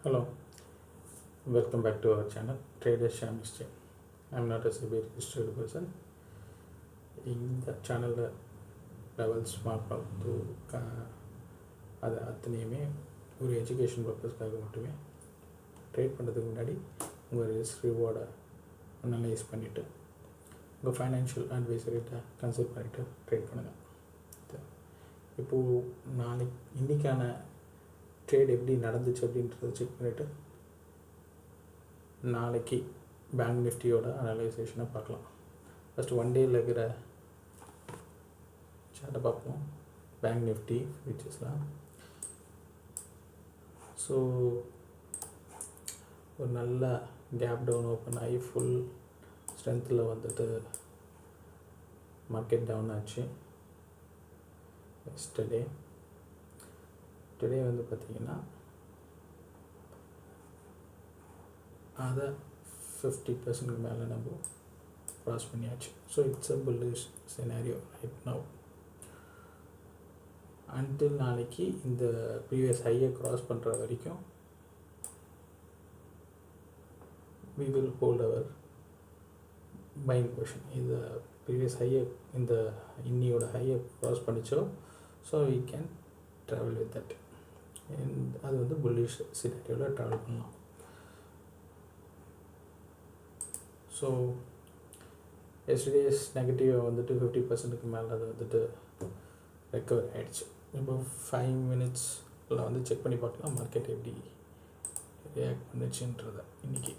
Hello, welcome back to our channel Trader Shamistry. I'm not a severe registered person. இந்த சேனலில் levels mark பார்த்து அது அத்தனையுமே ஒரு எஜுகேஷன் பர்பஸ்க்காக மட்டுமே ட்ரேட் பண்ணுறதுக்கு முன்னாடி உங்கள் ரிஸ்க் ரிவார்டை அனலைஸ் பண்ணிவிட்டு உங்கள் ஃபைனான்ஷியல் அட்வைசர்கிட்ட கன்சல்ட் பண்ணிவிட்டு ட்ரேட் பண்ணுங்கள். இப்போது இன்றைக்கான ட்ரேட் எப்படி நடந்துச்சு அப்படின்றத செக் பண்ணிவிட்டு நாளைக்கு பேங்க் நிஃப்டியோட அனலைசேஷனை பார்க்கலாம். ஃபஸ்ட்டு ஒன் டேயில் இருக்கிற சார்ட்டை பார்ப்போம். பேங்க் நிஃப்டி ஃபியூச்சர்ஸ்லாம் ஸோ ஒரு நல்ல கேப் டவுன் ஓப்பன் ஆகி ஃபுல் ஸ்ட்ரென்த்தில் வந்துட்டு மார்க்கெட் டவுன் ஆச்சு. டுடே வந்து பார்த்திங்கன்னா அதை 50% மேலே நம்ம க்ராஸ் பண்ணியாச்சு. So it's a bullish scenario right now. Until நாளைக்கு இந்த ப்ரீவியஸ் ஹையை க்ராஸ் பண்ணுற வரைக்கும் we will hold our buying position. இந்த ப்ரீவியஸ் ஹையை இந்த இன்னியோட ஹையை க்ராஸ் பண்ணிச்சோ so we can travel with that. அது வந்து புல்லிஷ் சினாரியோவில் ட்ராவல் பண்ணலாம். ஸோ எஸ்டர்டேஸ் நெகட்டிவ் வந்துட்டு 50%க்கு மேலே அது வந்துட்டு ரெக்கவர் ஆகிடுச்சு. இப்போ 5 மினிட்ஸில் வந்து செக் பண்ணி பார்க்கலாம் மார்க்கெட் எப்படி ரியாக்ட் பண்ணுச்சுன்றதை இன்றைக்கி.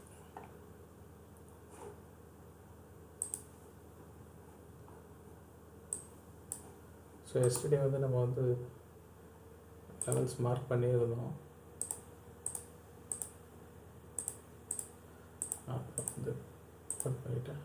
ஸோ எஸ்டர்டே வந்து நம்ம வந்து லெவல்ஸ் மார்க் பண்ணியிருந்தோம். அப்புறம் வந்து கட் பண்ணிட்டேன்.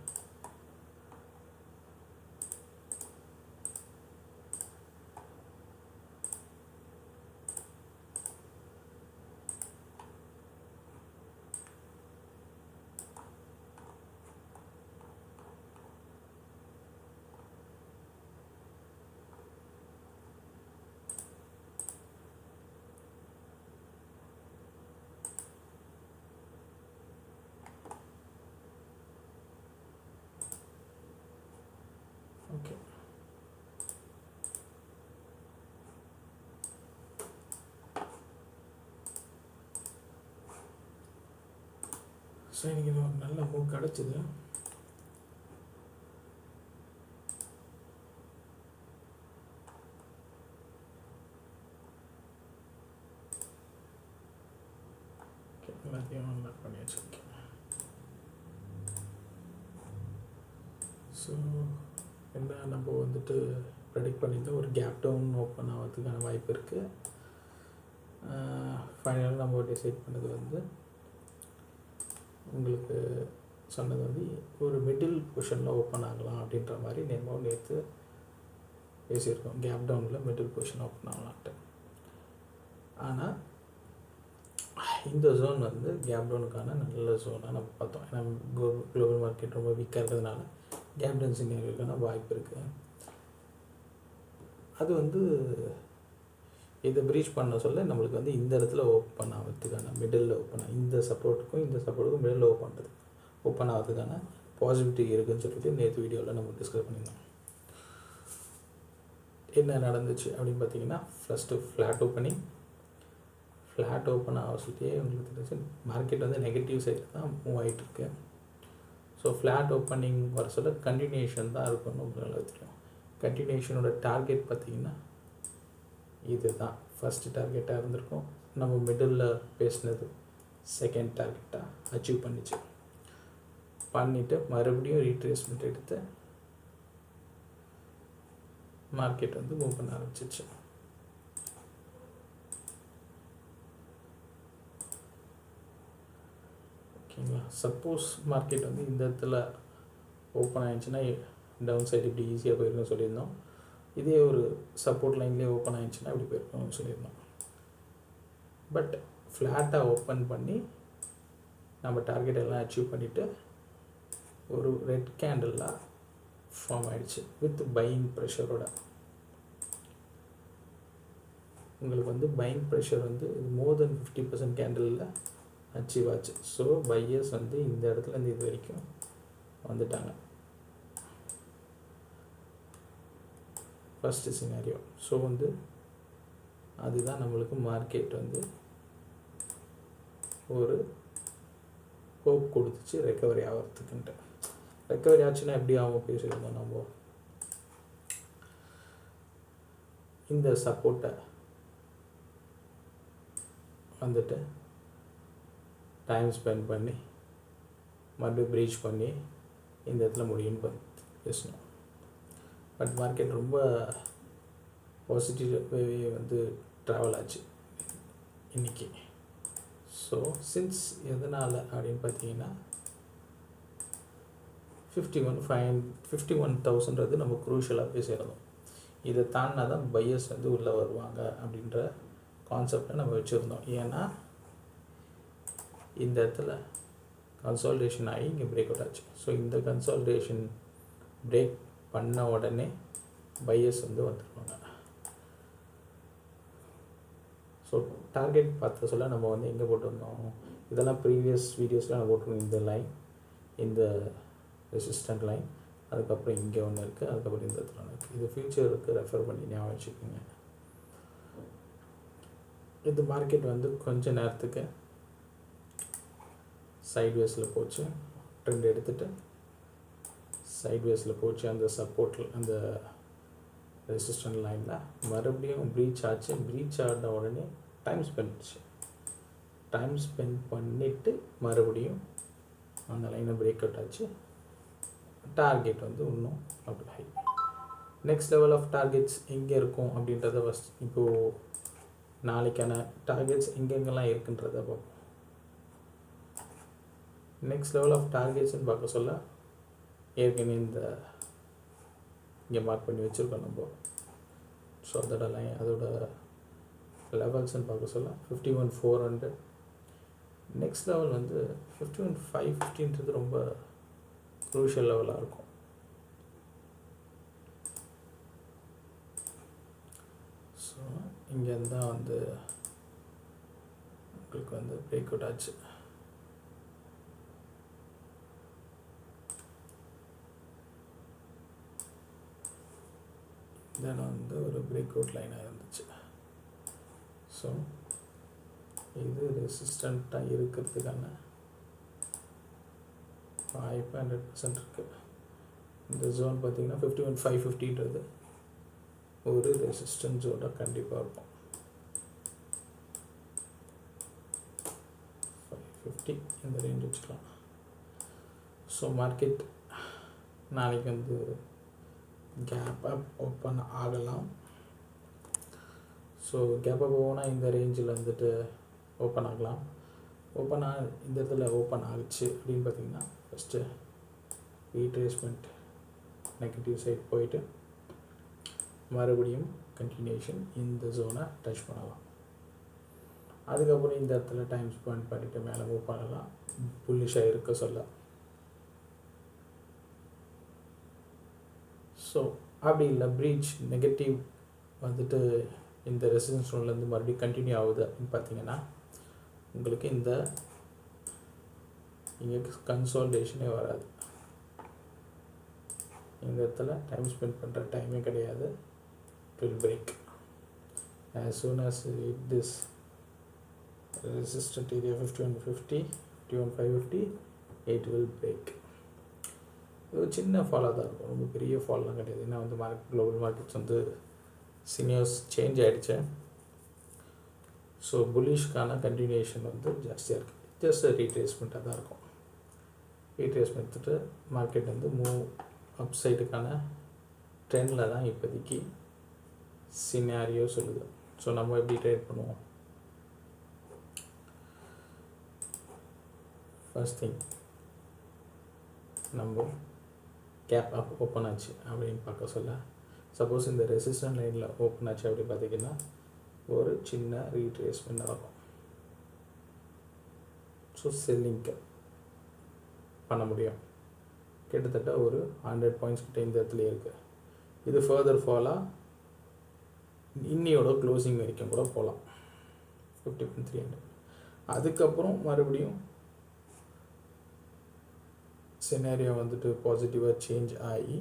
ஓகே, ஸோ எனக்கு இது ஒரு நல்ல மூவ் கிடச்சிது. எல்லாத்தையும் நல்லா பண்ணி வச்சுருக்கேன். ஸோ என்ன நம்ம வந்துட்டு ப்ரெடிக்ட் பண்ணியிருந்தோம் ஒரு கேப் டவுன் ஓப்பன் ஆகிறதுக்கான வாய்ப்பு இருக்குது. ஃபைனலாக நம்ம டிசைட் பண்ணது வந்து உங்களுக்கு சொன்னது வந்து ஒரு மிடில் பொசிஷனில் ஓப்பன் ஆகலாம் அப்படின்ற மாதிரி நேற்று பேசியிருக்கோம். கேப் டவுனில் மிடில் பொசிஷன் ஓப்பன் ஆகலான்ட்டு. ஆனால் இந்த ஜோன் வந்து கேப் டவுனுக்கான நல்ல ஜோனாக நம்ம பார்த்தோம். ஏன்னா குளோபல் மார்க்கெட் ரொம்ப வீக்காக இருக்கிறதுனால கேப் டவுன் சினாரியோக்கான வாய்ப்பு இருக்குது. அது வந்து இதை ப்ரீச் பண்ண சொல்ல நம்மளுக்கு வந்து இந்த இடத்துல ஓப்பன் ஆகிறதுக்கான மிடில் இந்த சப்போர்ட்டுக்கும் மிடில் ஓப்பன் ஆகிறதுக்கான பாசிபிலிட்டி இருக்குதுன்னு சொல்லிட்டு நேற்று வீடியோவில் நம்ம டிஸ்கஸ் பண்ணியிருந்தோம். என்ன நடந்துச்சு அப்படின்னு பார்த்தீங்கன்னா ஃபஸ்ட்டு ஃப்ளாட் ஓப்பன் ஆக சொல்லிட்டே உங்களுக்கு தெரிஞ்சு மார்க்கெட் வந்து நெகட்டிவ் சைடில் தான் மூவ் ஆகிட்டுருக்கு. ஸோ ஃப்ளாட் ஓப்பனிங் வர சொல்ல கண்டினியூஷன் தான் இருக்குன்னு உங்களுக்கு நல்லா தெரியும். கண்டினியூஷனோட டார்கெட் பார்த்திங்கன்னா இது தான் ஃபஸ்ட்டு டார்கெட்டாக இருந்திருக்கும். நம்ம மிடில் பேசினது செகண்ட் டார்கெட்டாக அச்சீவ் பண்ணிவிட்டு மறுபடியும் ரீட்ரேஸ்மெண்ட் எடுத்து மார்க்கெட் வந்து மூவ் பண்ண ஆரம்பிச்சிச்சு. ஓகேங்களா. சப்போஸ் மார்க்கெட் வந்து இந்த இடத்துல ஓப்பன் ஆகிடுச்சுன்னா டவுன் சைடு இப்படி ஈஸியாக போயிருக்குன்னு சொல்லியிருந்தோம். இதே ஒரு சப்போர்ட் லைன்லேயே ஓப்பன் ஆகிடுச்சுன்னா இப்படி போயிருக்கணும்னு சொல்லியிருந்தோம். பட் ஃப்ளாட்டாக ஓப்பன் பண்ணி நம்ம டார்கெட் எல்லாம் அச்சீவ் பண்ணிவிட்டு ஒரு ரெட் கேண்டிலாக ஃபார்ம் ஆகிடுச்சு வித் பையிங் ப்ரெஷரோட. உங்களுக்கு வந்து பையிங் ப்ரெஷர் வந்து மோர் தென் 50% கேண்டலில் அச்சீவ் ஆச்சு. ஸோ பையர்ஸ் வந்து இந்த இடத்துலேருந்து இது வரைக்கும் வந்துட்டாங்க. First scenario. ஸோ வந்து அதுதான் நம்மளுக்கு மார்க்கெட் வந்து ஒரு ஹோப் கொடுத்துச்சு ரெக்கவரி ஆகிறதுக்குன்ட்டு. ரெக்கவரி ஆச்சுன்னா எப்படி ஆகும் பேசியிருந்தோம் நம்ம. இந்த சப்போர்ட்டை வந்துட்டு டைம் ஸ்பெண்ட் பண்ணி மறுபடியும் ப்ரீச் பண்ணி இந்த இடத்துல முடியும்னு பேசணும். பட் மார்க்கெட் ரொம்ப பாசிட்டிவாகவே வந்து ட்ராவல் ஆச்சு இன்றைக்கி. ஸோ சின்ஸ் எதனால் அப்படின்னு பார்த்தீங்கன்னா 51,000 நம்ம குரூஷியலாக பேசியிருந்தோம். இதை தாண்டினா தான் பையர்ஸ் வந்து உள்ளே வருவாங்க அப்படின்ற கான்செப்டை நம்ம வச்சுருந்தோம். ஏன்னா இந்த இடத்துல கன்சால்டேஷன் ஆகி இங்கே பிரேக் அவுட் ஆச்சு. ஸோ இந்த கன்சால்டேஷன் பிரேக் பண்ண உடனே பையர்ஸ் வந்து வந்துடுவாங்க. ஸோ டார்கெட் பார்த்த சொல்ல நம்ம வந்து எங்கே போட்டிருந்தோம், இதெல்லாம் ப்ரீவியஸ் வீடியோஸில் நான் போட்டிருந்தோம். இந்த லைன், இந்த ரெசிஸ்டன்ட் லைன், அதுக்கப்புறம் இங்கே ஒன்று இருக்குது, அதுக்கப்புறம் இந்த இடத்துல ஒன்று இருக்குது. இது ஃபியூச்சருக்கு ரெஃபர் பண்ணி ஞாபகம் வச்சுக்கோங்க. இது மார்க்கெட் வந்து கொஞ்ச நேரத்துக்கு சைட்வேஸில் போச்சு, ட்ரெண்ட் எடுத்துகிட்டு சைட்வேஸில் போச்சு. அந்த சப்போர்ட்டில் அந்த ரெசிஸ்டன்ட் லைனில் மறுபடியும் ப்ரீச் ஆச்சு. ப்ரீச் ஆன உடனே டைம் ஸ்பெண்ட் பண்ணிவிட்டு மறுபடியும் அந்த லைனை பிரேக் அவுட் ஆச்சு. டார்கெட் வந்து இன்னும் அப்படி high. Next level of targets எங்கே இருக்கும் அப்படின்றத ஃபஸ்ட் இப்போது நாளைக்கான டார்கெட்ஸ் எங்கெங்கெல்லாம் இருக்குன்றத பார்ப்போம். நெக்ஸ்ட் லெவல் ஆஃப் டார்கெட்ஸ்ன்னு பார்க்க சொல்ல ஏற்கனவே இந்த இங்கே மார்க் பண்ணி வச்சுருக்கோம் நம்ம. ஸோ அதோட லைன், அதோட லெவல்ஸ்ன்னு பார்க்க சொல்ல 51,400. நெக்ஸ்ட் லெவல் வந்து 51,550ன்றது ரொம்ப க்ரூஷியல் லெவலாக இருக்கும். ஸோ இங்கேருந்து தான் வந்து உங்களுக்கு வந்து பிரேக் அவுட் ஆச்சு. தென் வந்து ஒரு பிரேக் அவுட் லைனாக இருந்துச்சு. ஸோ இது ரெசிஸ்டண்ட்டாக இருக்கிறதுக்கான வாய்ப்பு 100% இருக்குது. இந்த ஜோன் பார்த்திங்கன்னா 51,550ன்றது ஒரு ரெசிஸ்டன்ஸ் ஜோனாக கண்டிப்பாக இருக்கும். 550 இந்த ரேஞ்ச் வச்சுக்கலாம். ஸோ மார்க்கெட் நாளைக்கு வந்து கேப் அப் ஓப்பன் ஆகலாம். ஸோ கேப் அப் ஓப்பனாக இந்த ரேஞ்சில் வந்துட்டு ஓப்பன் ஆகலாம். இந்த இடத்துல ஓப்பன் ஆகிடுச்சு அப்படின்னு பார்த்திங்கன்னா ஃபஸ்ட்டு ரீட்ரேஸ்மெண்ட் நெகட்டிவ் சைட் போயிட்டு மறுபடியும் கண்டினியூஷன் இந்த ஜோனை டச் பண்ணலாம். அதுக்கப்புறம் இந்த இடத்துல டைம் ஸ்பெண்ட் பண்ணிவிட்டு மேலே மூவ் பண்ணலாம், புல்லிஷாக இருக்க சொல்ல. ஸோ அப்படி இல்லை ப்ரீச் நெகட்டிவ் வந்துட்டு இந்த ரெசிஸ்டன்ஸ் ஜோன்லேருந்து மறுபடியும் கண்டினியூ ஆகுது அப்படின்னு பார்த்தீங்கன்னா உங்களுக்கு இங்கே கன்சால்டேஷனே வராது. இந்த இடத்துல டைம் ஸ்பெண்ட் பண்ணுற டைமே கிடையாது. It will break as soon as you hit this resistant area 5150, 51,550, it will break. இது சின்ன ஃபாலாக தான் இருக்கும், ரொம்ப பெரிய ஃபால்லாம் கிடையாது. ஏன்னா வந்து குளோபல் மார்க்கெட்ஸ் வந்து சீனியர்ஸ் சேஞ்ச் ஆகிடுச்சு. ஸோ புல்லிஷ்கான கண்டினியூஷன் வந்து ஜாஸ்தியாக இருக்குது. ஜஸ்ட் ரீட்ரேஸ்மெண்ட்டாக தான் இருக்கும். ரீட்ரேஸ்மெண்ட் எடுத்துகிட்டு மார்க்கெட் வந்து மூவ் அப் சைடுக்கான ட்ரெண்டில் தான் இப்போதைக்கு சினாரியோ சொல்லுது. ஸோ நம்ம எப்படி ட்ரேட் பண்ணுவோம்? ஃபர்ஸ்ட் திங் நம்ம கேப் அப் ஓப்பன் ஆச்சு அப்படின்னு பார்க்க சொல்ல, சப்போஸ் இந்த ரெசிஸ்டன்ட் லைனில் ஓப்பன் ஆச்சு அப்படி பார்த்திங்கன்னா ஒரு சின்ன ரீட்ரேஸ்மெண்ட் ஆகும். ஸோ செல்லிங்க்கு பண்ண முடியும். கிட்டத்தட்ட ஒரு 100 பாயிண்ட்ஸ் கிட்ட இந்த இடத்துல இருக்குது. இது ஃபர்தர் ஃபாலாக இன்னியோட க்ளோசிங் வரைக்கும் கூட போகலாம் 50.300. அதுக்கப்புறம் மறுபடியும் சினாரியோ வந்துட்டு பாசிட்டிவாக சேஞ்ச் ஆகி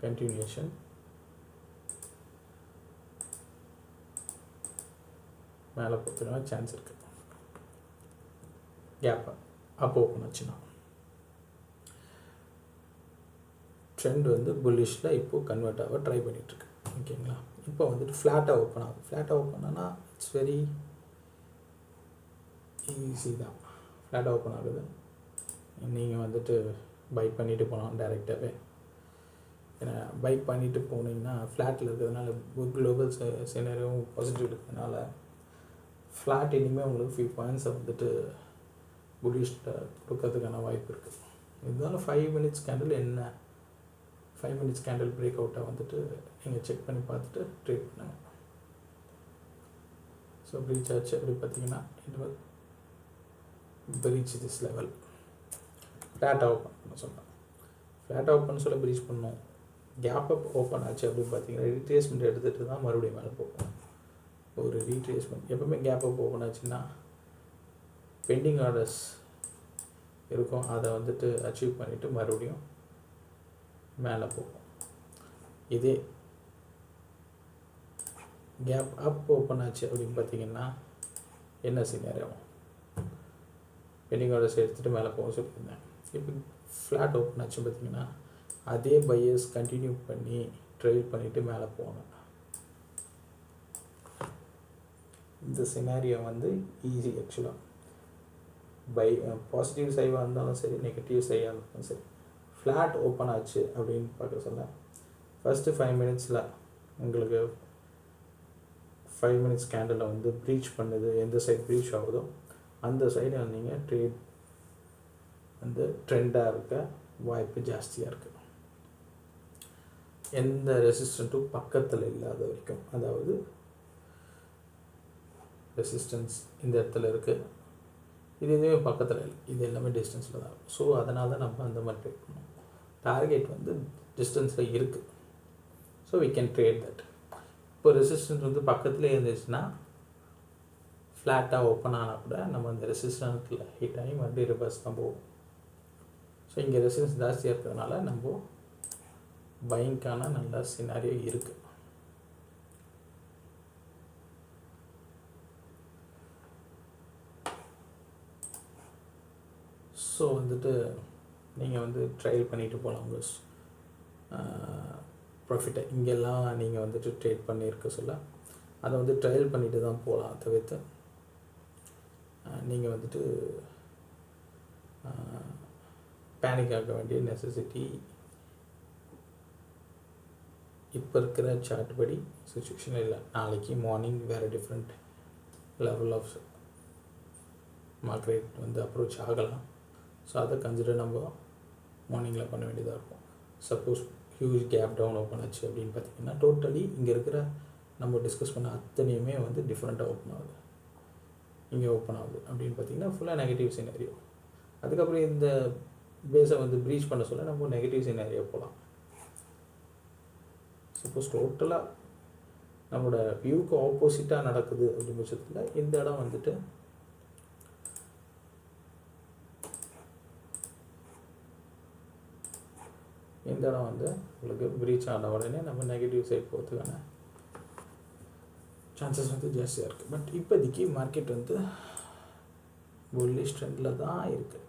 கண்டினியூஷன் மேலே போகிறதுனா சான்ஸ் இருக்குது. கேப்பை அப்போ ஓப்பன் ஆச்சுன்னா ட்ரெண்ட் வந்து புல்லிஷில் இப்போது கன்வெர்ட் ஆக ட்ரை பண்ணிகிட்ருக்கு. ஓகேங்களா? இப்போ வந்துட்டு ஃப்ளாட்டாக ஓப்பன் ஆகுது. ஃப்ளாட்டாக ஓப்பன் ஆனால் இட்ஸ் வெரி ஈஸி தான். ஃப்ளாட்டாக ஓப்பன் ஆகுது. நீங்கள் வந்துட்டு பை பண்ணிவிட்டு போகலாம் டைரெக்டாகவே. ஏன்னா பை பண்ணிவிட்டு போனீங்கன்னா ஃப்ளாட்டில் இருக்கிறதுனால குளோபல் சினாரியோவும் பாசிட்டிவ் இருக்கிறதுனால ஃப்ளாட் இனிமேல் உங்களுக்கு 5 பாயிண்ட்ஸை வந்துட்டு புல்லிஷில் கொடுக்கறதுக்கான வாய்ப்பு இருக்குது. இருந்தாலும் 5 மினிட்ஸ் கேண்டில் என்ன 5 மினிட்ஸ் கேண்டில் பிரேக் அவுட்டை வந்துட்டு நீங்கள் செக் பண்ணி பார்த்துட்டு ட்ரேட் பண்ணுங்கள். ஸோ ப்ரீச் ஆச்சு அப்படி பார்த்தீங்கன்னா இது ப்ரீச் திஸ் லெவல். ஃப்ளாட்டாக ஓப்பன் பண்ண சொன்னேன். ஃப்ளாட்டாக ஓப்பன் சொல்ல ப்ரீச் பண்ணோம். கேப் அப் ஓப்பன் ஆச்சு அப்படின்னு பார்த்தீங்கன்னா ரீட்ரேஸ்மெண்ட் எடுத்துகிட்டு தான் மறுபடியும் மேலே போகும். ஒரு ரீட்ரேஸ்மெண்ட் எப்போவுமே கேப் அப் ஓப்பன் ஆச்சுன்னா பெண்டிங் ஆர்டர்ஸ் இருக்கும். அதை வந்துட்டு அச்சீவ் பண்ணிவிட்டு மறுபடியும் மேலே போகும். இதே கேப் அப் ஓப்பன் ஆச்சு அப்படின்னு பார்த்தீங்கன்னா என்ன சினாரியோ பெண்டிங் ஆர்டர்ஸ் எடுத்துகிட்டு மேலே போக சொல்லியிருந்தேன். இப்போ ஃப்ளாட் ஓப்பன் ஆச்சு பார்த்தீங்கன்னா அதே பையர்ஸ் கண்டினியூ பண்ணி ட்ரெயில் பண்ணிவிட்டு மேலே போகணும். இந்த சினாரியோ வந்து ஈஸி ஆக்சுவலாக. பை பாசிட்டிவ் சைவாக இருந்தாலும் சரி நெகட்டிவ் சைவாக இருந்தாலும் சரி ஃப்ளாட் ஓப்பன் ஆச்சு அப்படின்னு பார்க்க சொல்ல ஃபஸ்ட்டு 5 மினிட்ஸில் உங்களுக்கு 5 மினிட்ஸ் கேண்டில் வந்து ப்ரீச் பண்ணுது. எந்த சைடு ப்ரீச் ஆகுதோ அந்த சைடு நீங்கள் ட்ரேட் வந்து ட்ரெண்டாக இருக்க வாய்ப்பு ஜாஸ்தியாக இருக்குது. எந்த ரெசிஸ்டண்ட்டும் பக்கத்தில் இல்லாத வரைக்கும், அதாவது ரெசிஸ்டன்ஸ் இந்த இடத்துல இருக்குது, இது எதுவுமே பக்கத்தில் இல்லை, இது எல்லாமே டிஸ்டன்ஸில் தான் இருக்கும். ஸோ அதனால தான் நம்ம அந்த மாதிரி ட்ரேட் பண்ணோம். டார்கெட் வந்து டிஸ்டன்ஸில் இருக்குது. So we can trade that. இப்போ ரெசிஸ்டன்ஸ் வந்து பக்கத்துலேயே இருந்துச்சுன்னா ஃப்ளாட்டாக ஓப்பன் ஆனால் கூட நம்ம அந்த ரெசிஸ்டன்ஸில் ஹிட் ஆகி மறுபடியும் ரிவர்ஸ் தான் போகும். ஸோ இங்கே ரெசிஸ்டன்ஸ் ஜாஸ்தியாக இருக்கிறதுனால நம்ம பைங்க்கான நல்ல சினாரியோ இருக்குது. ஸோ வந்துட்டு நீங்கள் வந்து ட்ரையல் பண்ணிவிட்டு போகலாம் உங்கள் ப்ராஃபிட்டை. இங்கெல்லாம் நீங்கள் வந்துட்டு ட்ரேட் பண்ணியிருக்க சொல்ல அதை வந்து ட்ரையல் பண்ணிவிட்டு தான் போகலாம். தவிர்த்து நீங்கள் வந்துட்டு பேனிக் ஆக வேண்டிய நெசசிட்டி இப்போ இருக்கிற சார்ட் படி சுச்சுவேஷன் இல்லை. நாளைக்கு மார்னிங் வேறு டிஃப்ரெண்ட் லெவல் ஆஃப் மார்க்கெட் வந்து அப்ரோச் ஆகலாம். ஸோ அதை கன்சிடர் நம்ம மார்னிங்கில் பண்ண வேண்டியதாக இருக்கும். Suppose huge gap down open ஆச்சு அப்படின்னு பார்த்தீங்கன்னா டோட்டலி இங்கே இருக்கிற நம்ம டிஸ்கஸ் பண்ண அத்தனையுமே வந்து டிஃப்ரெண்ட்டாக ஓப்பன் ஆகுது. இங்கே ஓப்பன் ஆகுது அப்படின்னு பார்த்தீங்கன்னா ஃபுல்லாக நெகட்டிவ் சினாரியோ. அதுக்கப்புறம் இந்த பேஸை வந்து ப்ரீச் பண்ண சொல்ல நம்ம நெகட்டிவ் சினாரியோ போகலாம். சப்போஸ் டோட்டலாக நம்மளோட வியூக்கு ஆப்போசிட்டாக நடக்குது அப்படின்ற பட்சத்தில் இந்த இடம் வந்துட்டு இந்த இடம் வந்து உங்களுக்கு ப்ரீச் ஆன உடனே நம்ம நெகட்டிவ் சைட் போகிறதுக்கான சான்சஸ் வந்து ஜாஸ்தியாக இருக்குது. பட் இப்போதைக்கு மார்க்கெட் வந்து புல்லிஷ் ட்ரெண்டில் தான் இருக்குது.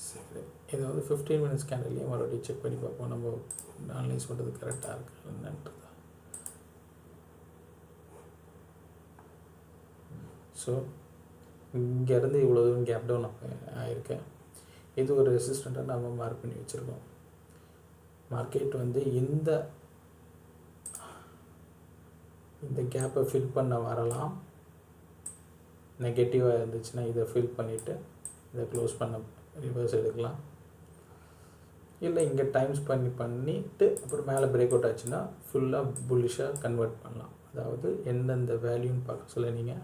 சரி, இதை வந்து 15 மினிட்ஸ் கேண்டல்லையும் மறுபடியும் செக் பண்ணி பார்ப்போம். நம்ம அனலைஸ் பண்ணுறது கரெக்டாக இருக்குது என்னன்றது. ஸோ இங்கேருந்து இவ்வளோ தூரம் கேப் டவுன் ஆகிருக்கேன். இது ஒரு ரெசிஸ்டண்ட்டாக நம்ம மார்க் பண்ணி வச்சுருக்கோம். மார்க்கெட் வந்து இந்த கேப்பை ஃபில் பண்ண வரலாம். நெகட்டிவாக இருந்துச்சுன்னா இதை ஃபில் பண்ணிவிட்டு இதை க்ளோஸ் பண்ண ரிவர்ஸ் எடுக்கலாம். இல்லை இங்கே டைம் ஸ்பெண்ட் பண்ணிவிட்டு அப்புறம் மேலே பிரேக் அவுட் ஆச்சுன்னா ஃபுல்லாக புல்லிஷாக கன்வெர்ட் பண்ணலாம். அதாவது எந்தெந்த வேல்யூன்னு பார்க்க சொல்ல நீங்கள்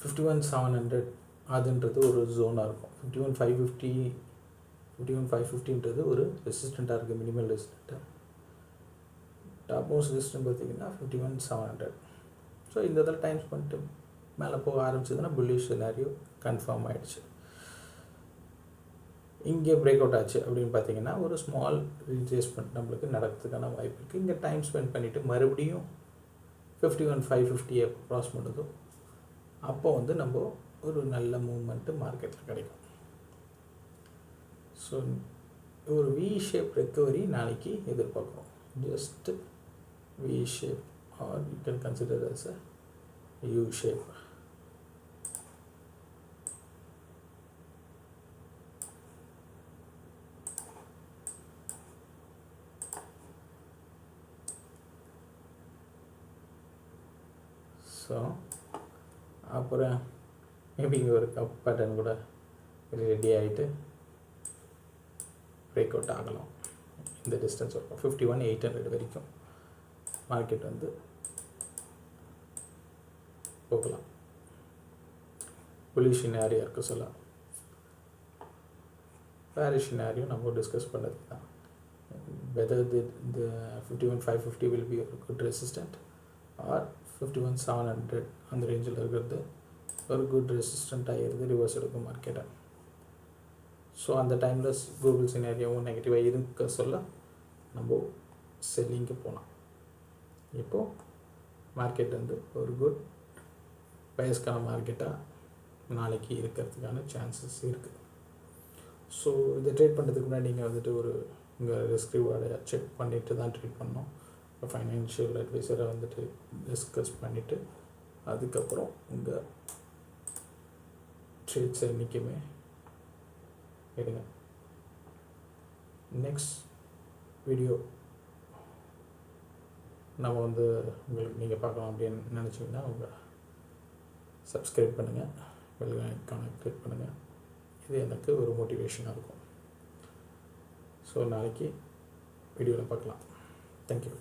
51,700 அதுன்றது ஒரு ஜோனாக இருக்கும். 51,550 ஒரு ரெசிஸ்டண்ட்டாக இருக்குது, மினிமல் ரெசிஸ்டண்ட்டாக. டாப் மோஸ்ட் ரெசிஸ்டன்ட் பார்த்திங்கன்னா 51,700. ஸோ இந்த இதில் டைம் ஸ்பெண்ட் மேலே போக ஆரம்பிச்சதுன்னா புல்லிஷ் சினாரியோ கன்ஃபார்ம் ஆகிடுச்சு. இங்கே பிரேக் அவுட் ஆச்சு அப்படின்னு பார்த்தீங்கன்னா ஒரு ஸ்மால் ரீட்ரேஸ்மெண்ட் நம்மளுக்கு நடக்கிறதுக்கான வாய்ப்பு இருக்குது. இங்கே டைம் ஸ்பெண்ட் பண்ணிவிட்டு மறுபடியும் 51,550 க்ராஸ் பண்ணுறதும் அப்போ வந்து நம்ம ஒரு நல்ல மூவ்மெண்ட்டு மார்க்கெட்டில் கிடைக்கும். ஸோ ஒரு வி ஷேப் ரெக்கவரி நாளைக்கு எதிர்பார்க்குறோம். Just V shape or you can consider as a U shape. So அப்புறம் மேபி இங்கே ஒரு கப் பேட்டர்ன் கூட ரெடி ஆகிட்டு பிரேக் அவுட் ஆகலாம். இந்த டிஸ்டன்ஸ் இருக்கும் 51,800 வரைக்கும் மார்க்கெட் வந்து போகலாம். புல்லிஷ் சினாரியோ இருக்க சொல்லலாம். பேரிஷ் சினாரியோ நம்ம டிஸ்கஸ் பண்ணது தான். Whether the 51,550 will be a good resistant or 51,700 அந்த ரேஞ்சில் இருக்கிறது ஒரு குட் ரெசிஸ்டண்ட்டாக இருந்து ரிவர்ஸ் எடுக்கும் மார்க்கெட்டை. ஸோ அந்த டைமில் கூகுள் சினாரியோவும் நெகட்டிவாக இருக்க சொல்ல நம்ம செல்லிங்க்கு போகலாம். இப்போது மார்க்கெட் வந்து ஒரு குட் பயஸ்க்கான மார்க்கெட்டாக நாளைக்கு இருக்கிறதுக்கான சான்சஸ் இருக்குது. ஸோ இதை ட்ரேட் பண்ணுறதுக்கு முன்னாடி நீங்கள் வந்துட்டு ஒரு உங்கள் ரிஸ்க் ரிவார்டை செக் பண்ணிவிட்டு தான் ட்ரேட் பண்ணணும். ஃபைனான்ஷியல் அட்வைசரை வந்துட்டு டிஸ்கஸ் பண்ணிவிட்டு அதுக்கப்புறம் உங்கள் ட்ரேட்ஸை என்றைக்குமே எடுங்க. நெக்ஸ்ட் வீடியோ நம்ம வந்து உங்களுக்கு நீங்கள் பார்க்கலாம் அப்படின்னு நினச்சிங்கன்னா உங்கள் சப்ஸ்கிரைப் பண்ணுங்கள், பெல் ஐகானை கிளிக் பண்ணுங்கள். இது எனக்கு ஒரு மோட்டிவேஷனாக இருக்கும். ஸோ நாளைக்கு வீடியோவில் பார்க்கலாம். தேங்க்யூ.